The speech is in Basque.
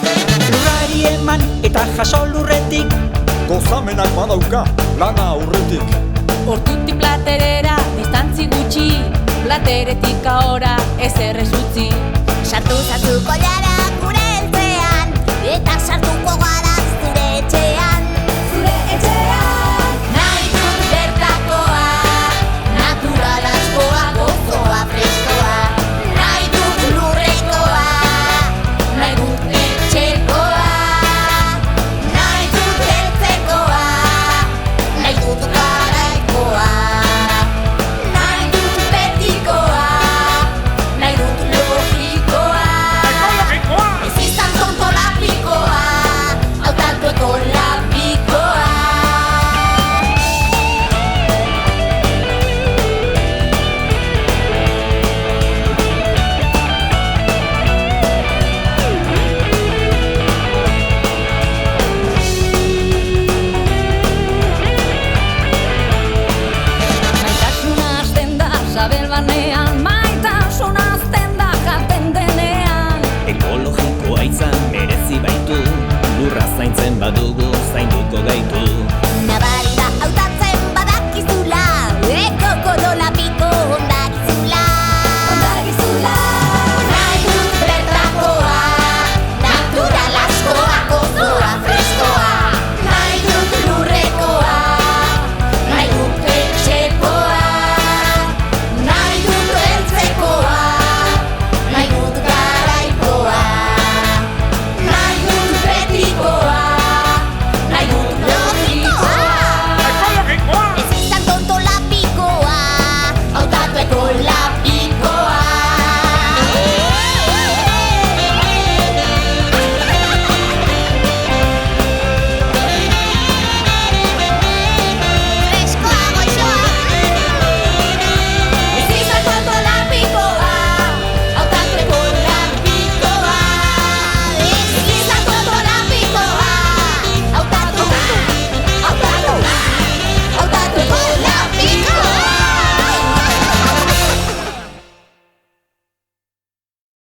Lurrari eman eta jaso lurretik, gozamenak badauka lana aurretik. Ortutik platerera, distantzi gutxi, plateretik ahora ez errez utzi. Sartuko jara gure eltzean, eta sartuko gara zure etxean. Zure etxean nahi dut bertakoa, naturalazkoa, gozoa, freskoa. Nahi dut lurrekoa, nahi dut etxekoa. Nahi dut eltzekoa, nahi dut garaikoa. Nahi dut betikoa, nahi dut logikoa. Ez izan tonto lapikoa, hau tanto ekolapikoa. Maitasuna hasten da sabel barnean, maitasuna hasten da jaten denean. Ekologikoa izan merezi baitu, lurra zaintzen badugu zainduko gaitu.